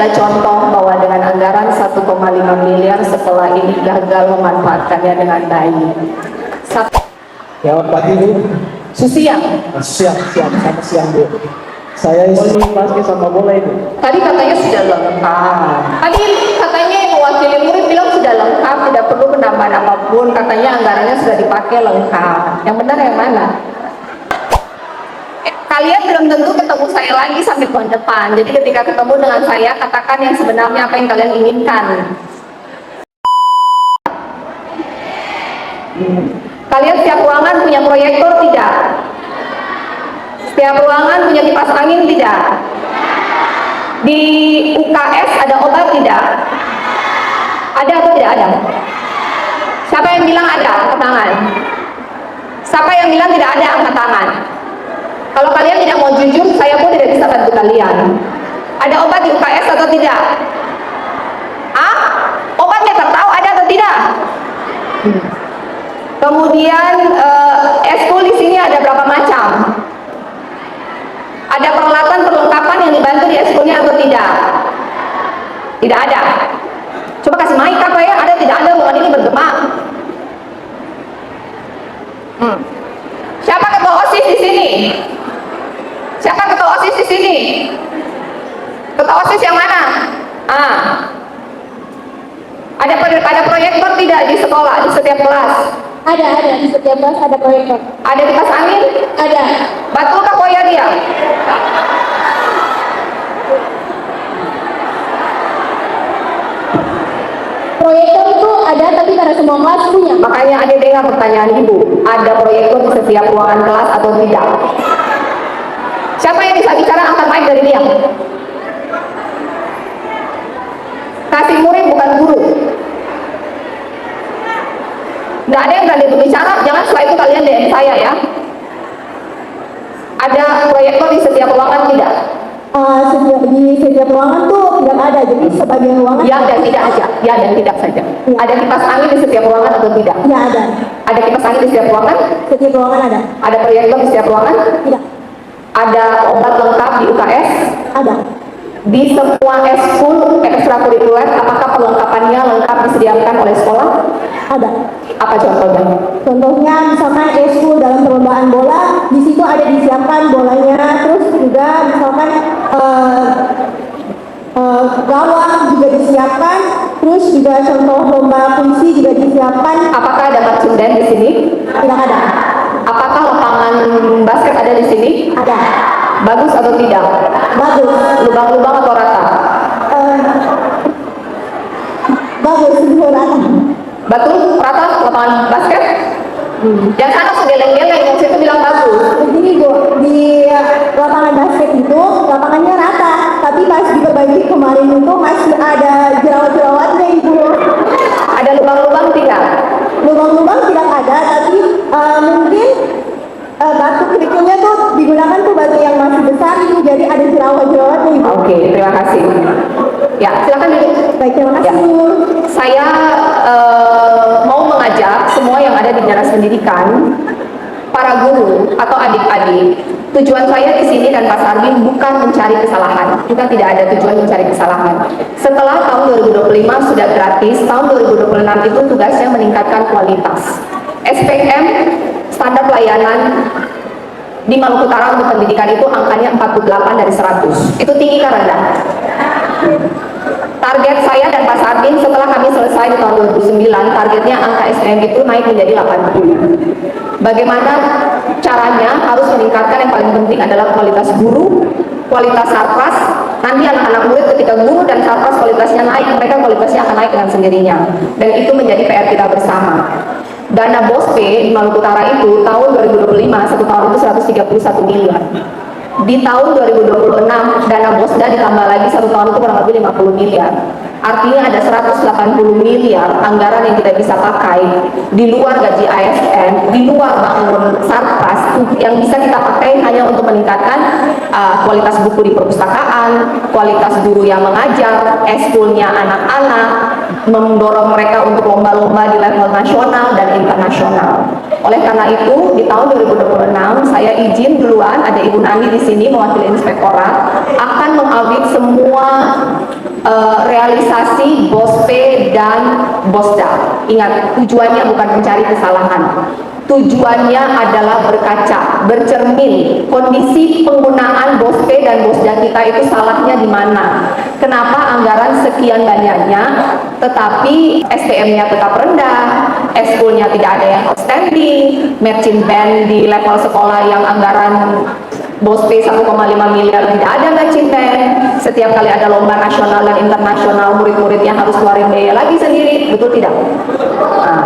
adalah contoh bahwa dengan anggaran 1,5 miliar sekolah ini gagal memanfaatkannya dengan baik. Jawab pagi Bu. Siang. Siang, sama siang Bu. Saya isi basket sama bola itu. Tadi katanya sudah lengkap. Tadi katanya yang mewakili murid bilang sudah lengkap, tidak perlu penambahan apapun. Katanya anggarannya sudah dipakai lengkap. Yang benar yang mana? Kalian belum tentu ketemu saya lagi sampai tahun depan. Jadi ketika ketemu dengan saya, katakan yang sebenarnya apa yang kalian inginkan. Kalian setiap ruangan punya proyektor tidak? Setiap ruangan punya kipas angin tidak? Di UKS ada obat tidak? Ada atau tidak ada? Siapa yang bilang ada? Angkat tangan. Siapa yang bilang tidak ada? Angkat tangan. Kalau kalian tidak mau jujur, saya pun tidak bisa bantu kalian. Ada obat di UKS atau tidak? Obatnya tertahu ada atau tidak? Kemudian eskul di sini ada berapa macam? Ada peralatan perlengkapan yang dibantu di eskulnya atau tidak? Tidak ada. Coba kasih mic apa ya? Ada tidak ada? Ruangan ini bergema. Siapa ketua OSIS di sini? Siapa ketua OSIS di sini? Ketua OSIS yang mana? Ada proyektor tidak di sekolah, di setiap kelas? Ada di setiap kelas ada proyektor. Ada kipas angin? Ada. Betulkah Koya dia? Proyektor itu ada tapi karena semua kelas punya. Makanya ada dengar pertanyaan ibu, ada proyektor di setiap ruangan kelas atau tidak? Siapa yang bisa bicara angkat mic dari dia? Kasih murid bukan guru. Nggak ada yang berani berbicara, jangan setelah itu kalian DM saya ya. Ada proyektor di setiap ruangan tidak? Di setiap ruangan tuh tidak ada, jadi sebagian ruangan ya dan tidak aja, ya dan tidak saja. Ya. Ada kipas angin di setiap ruangan atau tidak? Ya ada. Ada kipas angin di setiap ruangan? Setiap ruangan ada. Ada proyektor di setiap ruangan? Tidak. Ada obat lengkap di UKS? Ada. Di semua eskul ekstrakurikuler, apakah perlengkapannya lengkap disediakan oleh sekolah? Ada. Apa contohnya? Contohnya misalkan eskul dalam perlombaan bola, di situ ada disiapkan bolanya, terus juga misalkan gawang juga disiapkan, terus juga contoh lomba puisi juga disiapkan. Apakah ada marching di sini? Tidak ada. Apakah lapangan basket ada di sini? Ada. Bagus atau tidak? Bagus. Lubang-lubang atau rata? Bagus, rata. Betul, rata lapangan basket? Yang sana segeleng-geleng, yang situ bilang bagus. Begini Bu, di lapangan basket itu lapangannya rata, tapi pas diperbaiki kemarin itu masih ada jerawat-jerawatnya Ibu. Ada lubang-lubang tidak? Lubang-lubang tidak ada, tapi mungkin batu kerikilnya tuh digunakan tuh batu yang masih besar itu, jadi ada jerawat-jerawatnya Ibu. Oke, terima kasih. Ya, silakan duduk. Baik, terima kasih. Ya. Saya mau mengajak semua yang ada di dinas pendidikan, para guru atau adik-adik. Tujuan saya di sini dan Pak Sarbin bukan mencari kesalahan. Kita tidak ada tujuan mencari kesalahan. Setelah tahun 2025 sudah gratis, tahun 2026 itu tugasnya meningkatkan kualitas. SPM, standar pelayanan di Maluku Utara untuk pendidikan itu angkanya 48 dari 100. Itu tinggi kan rendah? Target saya dan Pak Sarbin setelah kami selesai di tahun 2009, targetnya angka SPM itu naik menjadi 80. Bagaimana caranya? Harus meningkatkan, yang paling penting adalah kualitas guru, kualitas sarpras. Nanti anak-anak murid ketika guru dan sarpras kualitasnya naik, mereka kualitasnya akan naik dengan sendirinya. Dan itu menjadi PR kita bersama. Dana BOSP di Maluku Utara itu tahun 2025, satu tahun itu 131 miliar. Di tahun 2026 dana BOSDA ditambah lagi satu tahun itu kurang lebih 50 miliar. Artinya ada 180 miliar anggaran yang kita bisa pakai di luar gaji ASN, di luar bangun sarpras yang bisa kita pakai hanya untuk meningkatkan kualitas buku di perpustakaan, kualitas guru yang mengajar, eskulnya anak-anak, mendorong mereka untuk lomba-lomba di level nasional dan internasional. Oleh karena itu, di tahun 2026 saya izin duluan, ada Ibu Nani di sini mewakili inspektorat, akan mengaudit semua realisasi BOSPE dan BOSDA. Ingat, tujuannya bukan mencari kesalahan. Tujuannya adalah berkaca, bercermin kondisi penggunaan BOSPE dan BOSDA kita itu salahnya di mana. Kenapa anggaran sekian banyaknya, tetapi SPM-nya tetap rendah, eskul-nya tidak ada yang outstanding, matching band di level sekolah yang anggaran BOSPE 1,5 miliar tidak ada matching band. Setiap kali ada lomba nasional dan internasional, murid-muridnya harus keluarin biaya lagi sendiri, betul tidak? Nah,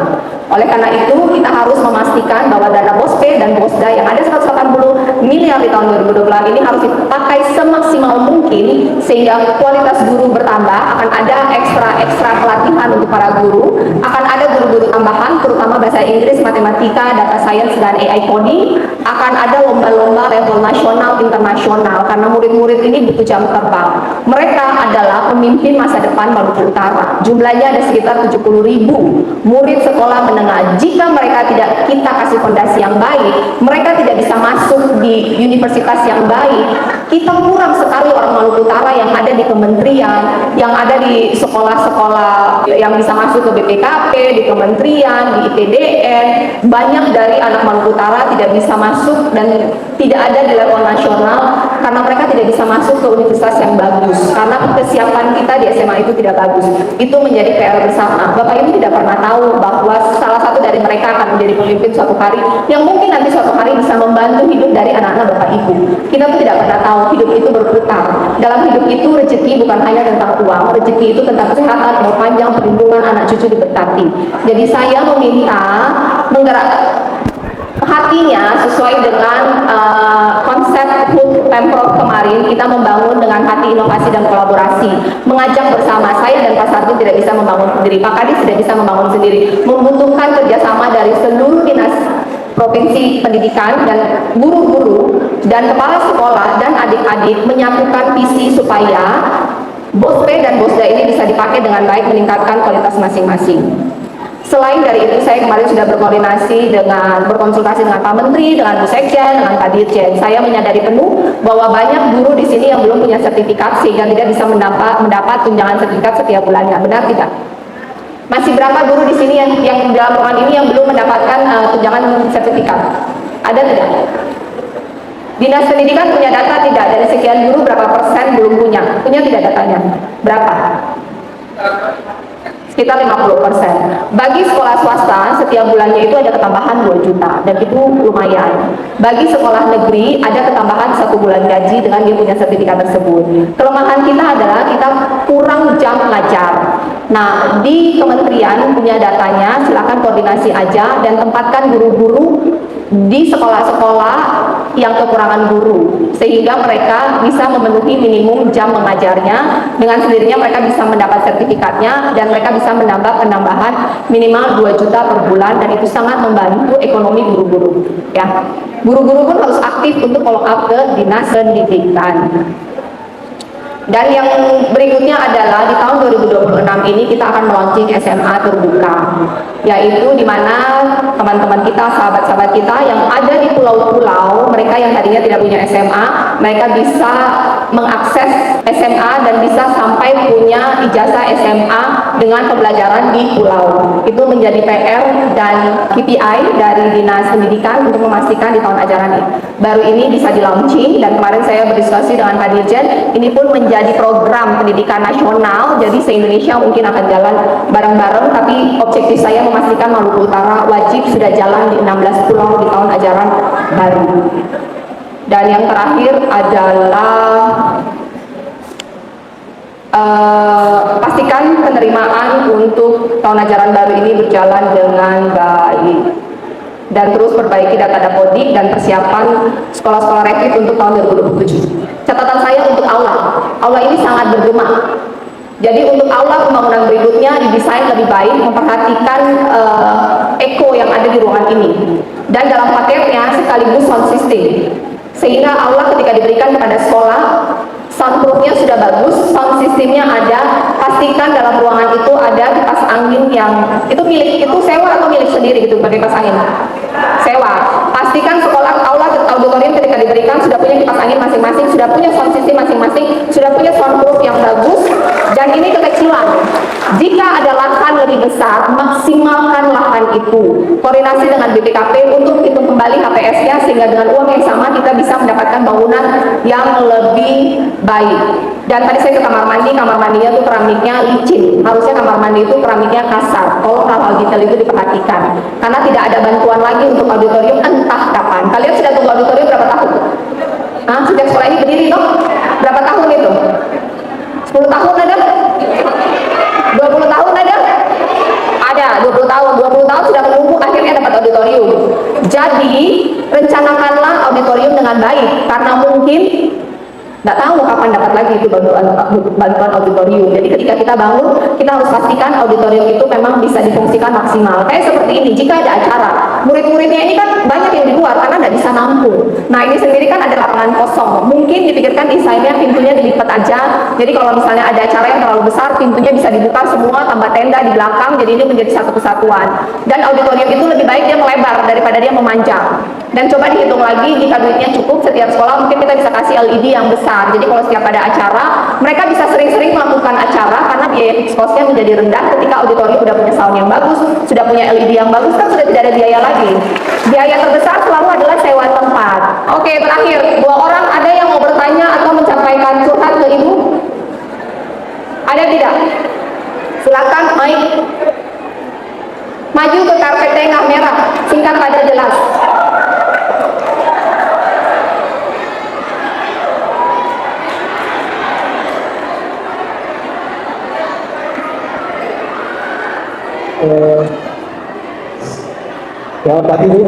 oleh karena itu kita harus memastikan bahwa dana BOSPE dan BOSDA yang ada 180 miliar di tahun 2020 ini harus dipakai semaksimal mungkin sehingga kualitas guru bertambah, akan ada ekstra pelatihan untuk para guru, akan ada guru-guru tambahan terutama bahasa Inggris, matematika, data science dan AI coding, akan ada lomba-lomba level nasional, internasional karena murid-murid ini butuh jam terbang. Mereka adalah pemimpin masa depan Maluku Utara. Jumlahnya ada sekitar 70.000 murid sekolah menengah. Jika mereka tidak kita kasih fondasi yang baik, mereka tidak bisa masuk di universitas yang baik. Kita kurang sekali orang Maluku Utara yang ada di kementerian, yang ada di sekolah-sekolah yang bisa masuk ke BPKP, di kementerian, di IPDN. Banyak dari anak Maluku Utara tidak bisa masuk dan tidak ada di level nasional karena mereka tidak bisa masuk ke universitas yang bagus karena kesiapan kita di SMA itu tidak bagus. Itu menjadi PR bersama. Bapak Ibu tidak pernah tahu bahwa salah satu dari mereka akan menjadi pemimpin suatu hari yang mungkin nanti suatu hari bisa membantu hidup dari anak-anak Bapak Ibu. Kita tuh tidak pernah tahu hidup itu berputar. Dalam hidup itu rezeki bukan hanya tentang uang, rezeki itu tentang kesehatan, umur panjang, perlindungan anak cucu diberkati. Jadi saya meminta menggerak hatinya sesuai dengan konsep HUT Pemprov kemarin, kita membangun dengan hati inovasi dan kolaborasi, mengajak bersama. Saya dan Pak Sarjun tidak bisa membangun sendiri, Pak Kadis tidak bisa membangun sendiri, membutuhkan kerjasama dari seluruh dinas provinsi pendidikan dan guru-guru dan kepala sekolah dan adik-adik menyatukan visi supaya BOSPE dan BOSDA ini bisa dipakai dengan baik, meningkatkan kualitas masing-masing. Selain dari itu, saya kemarin sudah berkonsultasi dengan Pak Menteri, dengan Bu Sekjen, dengan Pak Dirjen. Saya menyadari penuh bahwa banyak guru di sini yang belum punya sertifikat sehingga tidak bisa mendapat tunjangan sertifikat setiap bulannya. Benar tidak? Masih berapa guru di sini yang dalam ruangan ini yang belum mendapatkan tunjangan sertifikat? Ada tidak? Dinas Pendidikan punya data tidak? Dari sekian guru berapa persen belum punya? Punya tidak datanya? Berapa? Sekitar 50%. Bagi sekolah swasta setiap bulannya itu ada ketambahan 2 juta dan itu lumayan. Bagi sekolah negeri ada ketambahan 1 bulan gaji dengan dia punya sertifikat tersebut. Kelemahan kita adalah kita kurang jam ngajar. Nah, di kementerian punya datanya, silakan koordinasi aja dan tempatkan guru-guru di sekolah-sekolah yang kekurangan guru sehingga mereka bisa memenuhi minimum jam mengajarnya. Dengan sendirinya mereka bisa mendapat sertifikatnya dan mereka bisa menambah penambahan minimal 2 juta per bulan dan itu sangat membantu ekonomi guru-guru ya. Guru-guru pun harus aktif untuk follow up ke dinas pendidikan. Dan yang berikutnya adalah di tahun 2026 ini kita akan launching SMA terbuka, yaitu di mana teman-teman kita, sahabat-sahabat kita yang ada di pulau-pulau, mereka yang tadinya tidak punya SMA, mereka bisa mengakses SMA dan bisa sampai punya ijazah SMA dengan pembelajaran di pulau. Itu menjadi PR dan KPI dari Dinas Pendidikan untuk memastikan di tahun ajaran baru ini bisa di launching. Dan kemarin saya berdiskusi dengan Pak Dirjen, ini pun menjadi program pendidikan nasional, jadi se-Indonesia mungkin akan jalan bareng-bareng, tapi objektif saya memastikan Maluku Utara wajib sudah jalan di 16 pulau di tahun ajaran baru. Dan yang terakhir adalah pastikan penerimaan untuk tahun ajaran baru ini berjalan dengan baik dan terus perbaiki data dapodik dan persiapan sekolah-sekolah rekrut untuk tahun 2027. Catatan saya untuk aula ini sangat bergema. Jadi untuk aula pembangunan berikutnya didesain lebih baik, memperhatikan eko yang ada di ruangan ini. Dan dalam paketnya sekaligus sound system. Sehingga aula ketika diberikan kepada sekolah, soundproofnya sudah bagus, sound systemnya ada, pastikan dalam ruangan itu ada kipas angin yang itu milik, itu sewa atau milik sendiri itu pakai kipas angin? Sewa. Pastikan sekolah aula auditorium ketika diberikan sudah punya kipas angin masing-masing, sudah punya sound system masing-masing, sudah punya soundproof yang bagus, dan besar, maksimalkan lahan itu. Koordinasi dengan BPKP untuk hitung kembali HPS-nya sehingga dengan uang yang sama kita bisa mendapatkan bangunan yang lebih baik. Dan tadi saya ke kamar mandinya tuh keramiknya licin. Harusnya kamar mandi itu keramiknya kasar. Tolong hal-hal detail itu diperhatikan. Karena tidak ada bantuan lagi untuk auditorium entah kapan. Kalian sudah tunggu auditorium berapa tahun? Hah? Sejak sekolah ini berdiri toh? Berapa tahun itu? 10 tahun ada? 20 tahun ada? Ada, 20 tahun. 20 tahun sudah menunggu akhirnya dapat auditorium. Jadi, rencanakanlah auditorium dengan baik. Karena mungkin nggak tahu kapan dapat lagi itu bantuan auditorium. Jadi ketika kita bangun, kita harus pastikan auditorium itu memang bisa difungsikan maksimal. Kayak seperti ini, jika ada acara, murid-muridnya ini kan banyak yang di luar karena nggak bisa nampung. Nah ini sendiri kan ada lapangan kosong. Mungkin dipikirkan desainnya pintunya dilipat aja. Jadi kalau misalnya ada acara yang terlalu besar, pintunya bisa dibuka semua, tambah tenda di belakang. Jadi ini menjadi satu kesatuan. Dan auditorium itu lebih baik dia melebar daripada dia memanjang. Dan coba dihitung lagi, jika duitnya cukup setiap sekolah mungkin kita bisa kasih LED yang besar. Jadi kalau setiap ada acara, mereka bisa sering-sering melakukan acara karena biaya fixed cost-nya menjadi rendah ketika auditorium sudah punya sound yang bagus, sudah punya LED yang bagus, kan sudah tidak ada biaya lagi. Biaya terbesar selalu adalah sewa tempat. Oke, terakhir, 2 orang ada yang mau bertanya atau menyampaikan curhat ke Ibu? Ada tidak? Silakan, Mike. Maju ke karpet tengah merah, singkat padat jelas. Selamat pagi Bu.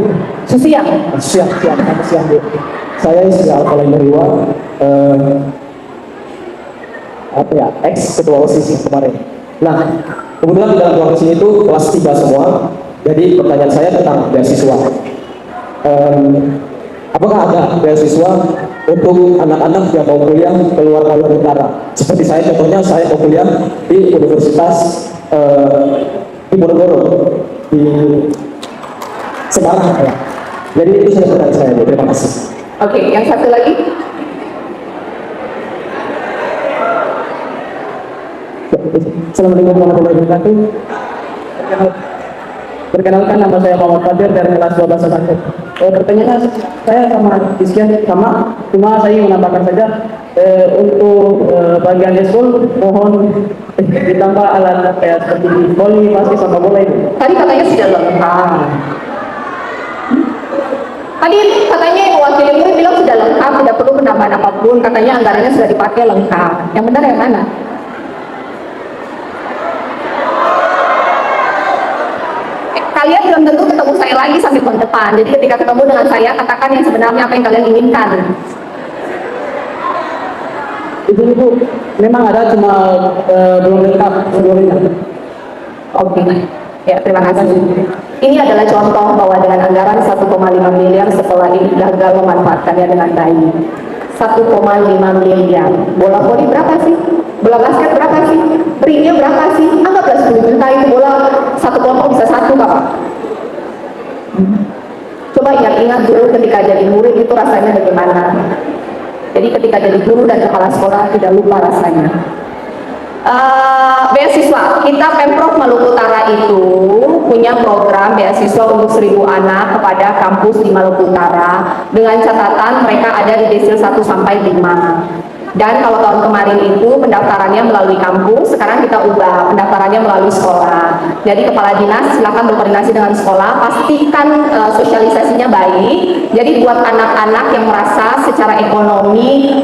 Siang. Selamat siang Bu. Saya Ismail Kolenderiwa, ex ketua OSIS kemarin. Nah, kebetulan di dalam ruang sini itu kelas 3 semua. Jadi pertanyaan saya tentang beasiswa. Apakah ada beasiswa untuk anak-anak yang mau kuliah ke luar Kalimantan Utara? Seperti saya, contohnya saya mau kuliah di Universitas di Ponorogo, di Semarang ya. Jadi itu saja pertanyaan saya, Bu. Terima kasih. Oke, yang satu lagi. Assalamualaikum warahmatullahi wabarakatuh. Perkenalkan, nama saya Muhammad Fadir dari kelas 12 Satu. Pertanyaan saya sama Iskian sama, cuma saya ingin menambahkan saja untuk bagian eskul mohon ditambah alat kayak seperti voli, basket sama bola itu. Tadi katanya sudah lengkap. Tadi katanya yang mewakili murid bilang sudah lengkap, tidak perlu penambahan apapun. Katanya anggarannya sudah dipakai lengkap. Yang benar yang mana? Kalian belum tentu ketemu saya lagi sampai tahun depan. Jadi ketika ketemu dengan saya, katakan yang sebenarnya apa yang kalian inginkan. Ibu, memang ada, cuma belum lengkap seluruhnya. Oke, ya terima kasih. Ini adalah contoh bahwa dengan anggaran 1,5 miliar sekolah ini gagal memanfaatkannya dengan baik. 1,5 miliar. Bola voli berapa sih? Bola basket berapa sih? Ringnya berapa sih? Anggaplah 10 juta itu bola satu kelompok bisa satu Bapak. Coba ingat-ingat dulu ketika jadi murid itu rasanya bagaimana. Jadi ketika jadi guru dan kepala sekolah tidak lupa rasanya. Beasiswa, kita Pemprov Maluku Utara itu punya program beasiswa untuk 1.000 anak kepada kampus di Maluku Utara dengan catatan mereka ada di desil 1 sampai 5. Dan kalau tahun kemarin itu pendaftarannya melalui kampus, sekarang kita ubah pendaftarannya melalui sekolah. Jadi kepala dinas silakan berkoordinasi dengan sekolah, pastikan sosialisasinya baik. Jadi buat anak-anak yang merasa secara ekonomi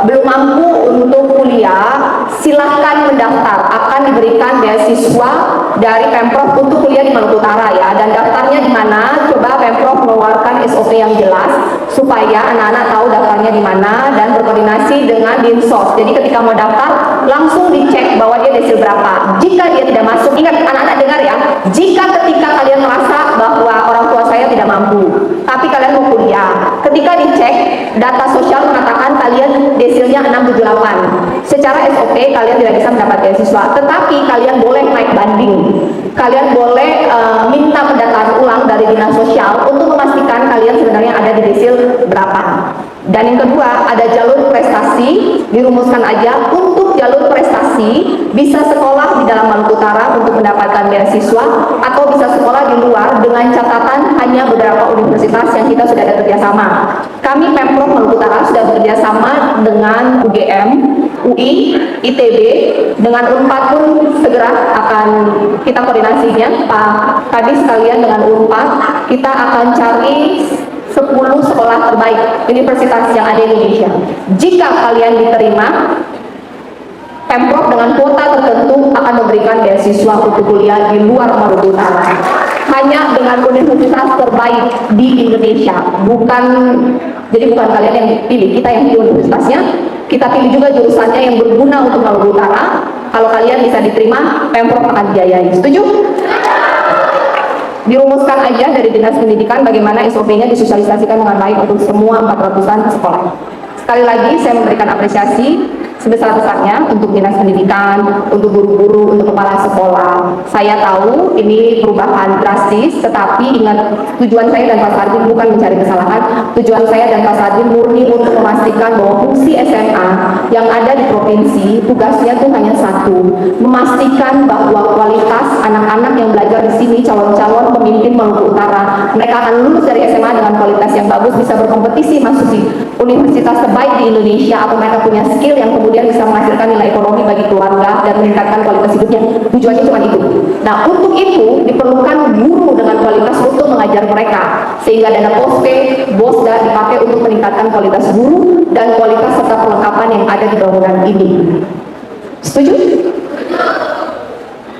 belum mampu untuk kuliah, silahkan mendaftar. Akan diberikan beasiswa dari Pemprov untuk kuliah di Maluku Utara ya. Dan daftarnya di mana? Coba Pemprov mengeluarkan SOP yang jelas supaya anak-anak tahu daftarnya di mana dan berkoordinasi dengan Dinsos. Jadi ketika mau daftar langsung dicek bahwa dia desil berapa. Jika dia tidak masuk, ingat anak-anak dengar ya, jika ketika kalian merasa bahwa orang tua saya tidak mampu, tapi kalian mau kuliah, ketika dicek data sosial mengatakan kalian desilnya 678. Secara SOP kalian tidak bisa mendapat beasiswa, tetapi kalian boleh naik banding. Kalian boleh minta pendataan ulang dari dinas sosial untuk memastikan kalian sebenarnya ada di desil berapa. Dan yang kedua, ada jalur prestasi, dirumuskan aja untuk jalur prestasi. aspirasi bisa sekolah di dalam Maluku Utara untuk mendapatkan beasiswa atau bisa sekolah di luar dengan catatan hanya beberapa universitas yang kita sudah ada kerjasama. Kami Pemprov Maluku Utara sudah bekerjasama dengan UGM, UI, ITB, dengan UNPAD pun segera akan kita koordinasinya, Pak Kadis sekalian dengan UNPAD, kita akan cari 10 sekolah terbaik universitas yang ada di Indonesia. Jika kalian diterima, Pemprov dengan kuota tertentu akan memberikan beasiswa untuk kuliah di luar Maluku Utara. Hanya dengan universitas terbaik di Indonesia. Jadi bukan kalian yang pilih, kita yang pilih universitasnya. Kita pilih juga jurusannya yang berguna untuk Maluku Utara. Kalau kalian bisa diterima, Pemprov akan biayai. Setuju? Dirumuskan aja dari Dinas Pendidikan bagaimana SOP-nya disosialisasikan dengan baik untuk semua 400-an sekolah. Sekali lagi saya memberikan apresiasi sebesar-besarnya untuk Dinas Pendidikan, untuk guru-guru, untuk kepala sekolah. Saya tahu ini perubahan drastis, tetapi ingat tujuan saya dan Pak Sardin bukan mencari kesalahan. Tujuan saya dan Pak Sardin murni untuk memastikan bahwa fungsi SMA yang ada di provinsi tugasnya tuh hanya satu, memastikan bahwa kualitas anak-anak yang belajar di sini, calon-calon pemimpin Maluku Utara, mereka akan lulus dari SMA dengan kualitas yang bagus, bisa berkompetisi masuk di universitas terbaik di Indonesia, atau mereka punya skill yang kemudian bisa menghasilkan nilai ekonomi bagi keluarga dan meningkatkan kualitas hidupnya. Tujuannya cuma itu. Nah, untuk itu diperlukan guru dengan kualitas untuk mengajar mereka, sehingga dana poste, BOSDA dipakai untuk meningkatkan kualitas guru dan kualitas serta perlengkapan yang ada di bangunan ini. Setuju?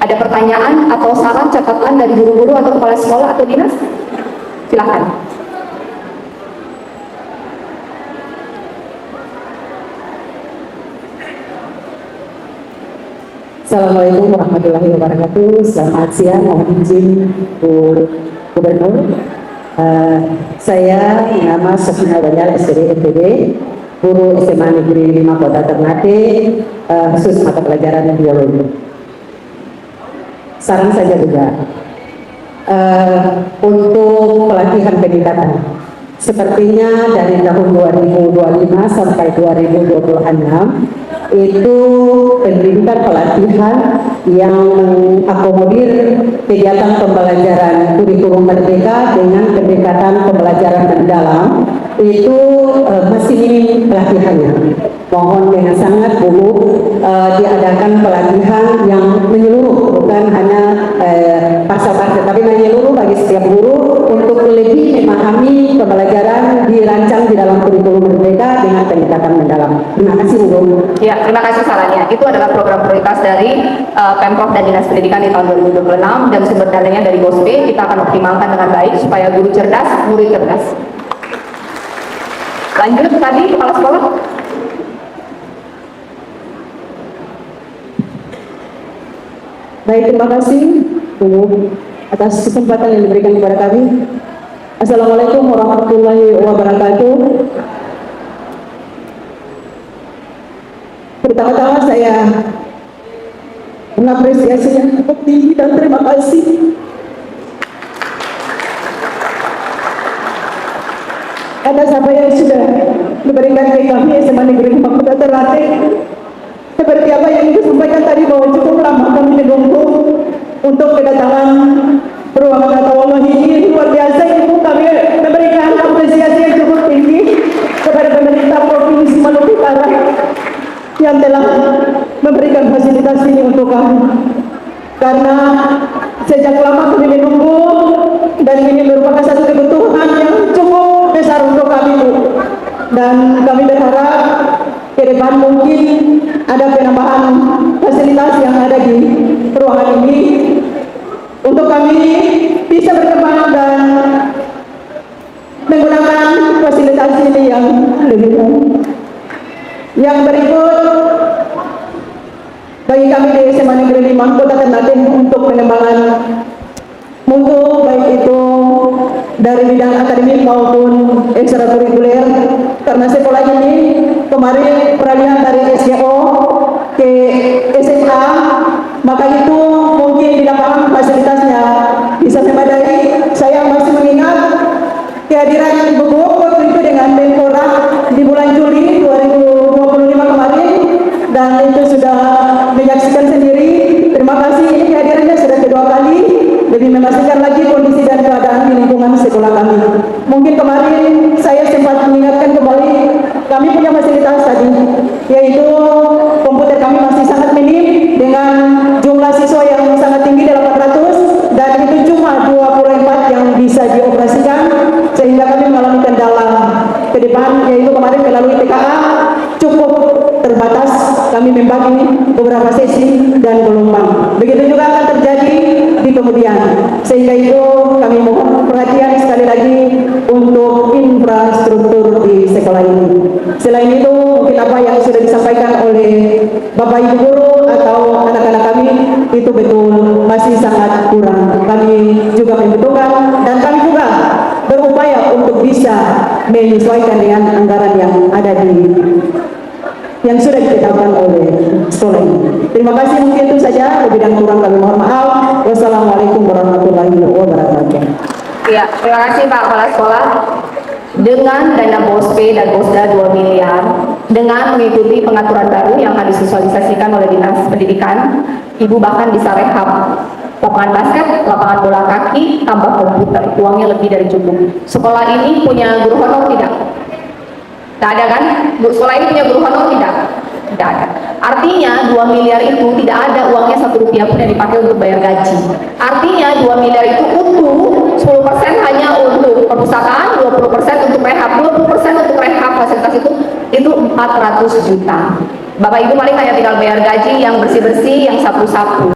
Ada pertanyaan atau saran, catatan dari guru-guru atau kepala sekolah atau dinas? Silakan. Assalamualaikum warahmatullahi wabarakatuh. Selamat siang, mohon izin Bu Gubernur. Saya nama Sofina Daniel, SPD NTB, guru SMA Negeri 5 Kota Ternate, khusus mata pelajaran biologi. Saran saja juga untuk pelatihan peningkatan. Sepertinya dari tahun 2025 sampai 2026 itu pendidikan pelatihan yang mengakomodir kegiatan pembelajaran kurikulum merdeka dengan pendekatan pembelajaran mendalam itu masih minim pelatihannya. Mohon dengan sangat dulu diadakan pelatihan yang menyeluruh, bukan hanya pasal-pasal, tapi menyeluruh bagi setiap guru untuk lebih memahami pembelajaran dirancang di dalam kurikulum merdeka dengan pendekatan mendalam. Terima kasih Bu. Ya, terima kasih sarannya. Itu adalah program prioritas dari Pemprov dan Dinas Pendidikan di tahun 2026 dan sumber dananya dari BOSP. Kita akan optimalkan dengan baik supaya guru cerdas, murid cerdas. Lanjut tadi kepala sekolah. Baik, terima kasih Bu atas kesempatan yang diberikan kepada kami. Assalamualaikum warahmatullahi wabarakatuh. Pertama-tama saya mengapresiasi yang cukup tinggi dan terima kasih atas apa yang sudah diberikan ke kami SMA Negeri 5 Kota Ternate. Seperti apa yang disampaikan tadi bahwa cukup lama kami menunggu untuk kedatangan ruangan atau Allah ini luar biasa. Ibu, kami memberikan apresiasi yang cukup tinggi kepada pemerintah Provinsi Maluku Utara yang telah memberikan fasilitas ini untuk kami, karena sejak lama kami menunggu dan ini merupakan satu kebutuhan yang cukup besar untuk kami, Bu. Dan kami berharap ke depan mungkin ada penambahan fasilitas yang ada di ruangan ini untuk kami bisa berkembang dan menggunakan fasilitas ini yang lebih baik. Yang berikut, bagi kami di SMA Negeri 5 Kota Ternate untuk pengembangan mutu baik itu dari bidang akademik maupun ekstrakurikuler, karena sekolah ini kemarin peralihan dari SGO ke SMA, maka itu mungkin di lapangan fasilitasnya bisa memadai. Saya masih mengingat kehadiran Ibu Guru waktu itu dengan Menpora di bulan Juli 2025 kemarin, dan itu sudah menyaksikan sendiri. Terima kasih, ini kehadirannya sudah kedua kali, lebih memastikan lagi kondisi dan keadaan di lingkungan sekolah kami. Mungkin kemarin saya sempat mengingatkan kembali, kami punya fasilitas tadi, yaitu komputer kami masih sangat minim dengan jumlah siswa yang sangat tinggi 800, dan itu cuma 24 yang bisa dioperasikan, sehingga kami mengalami kendala ke depan, yaitu kemarin melalui PKA cukup terbatas, kami membagi beberapa sesi dan gelombang. Begitu juga akan terjadi di kemudian, sehingga itu kami mohon perhatian sekali lagi untuk infrastruktur di sekolah ini. Selain itu, mungkin apa yang sudah disampaikan oleh Bapak Ibu Guru atau anak-anak kami itu betul masih sangat kurang. Kami juga membutuhkan dan kami juga berupaya untuk bisa menyesuaikan dengan anggaran yang ada yang sudah ditetapkan oleh sekolah ini. Terima kasih, mungkin itu saja, lebih dan kurang kami mohon maaf. Wassalamualaikum warahmatullahi wabarakatuh. Ya, terima kasih Pak Kepala Sekolah. Dengan dana BOSPE dan BOSDA 2 miliar, dengan mengikuti pengaturan baru yang akan disosialisasikan oleh Dinas Pendidikan, Ibu bahkan bisa rehab lapangan basket, lapangan bola kaki, tambah komputer, uangnya lebih dari cukup. Sekolah ini punya guru honor tidak? Tidak ada kan? Sekolah ini punya guru honor tidak? Tidak ada. Artinya 2 miliar itu tidak ada uangnya 1 rupiah pun yang dipakai untuk bayar gaji. Artinya 2 miliar itu utuh, 10% hanya untuk perpustakaan, 20% untuk rehab, 20% untuk rehab fasilitas itu 400 juta. Bapak Ibu paling hanya tinggal bayar gaji yang bersih-bersih, yang sapu-sapu.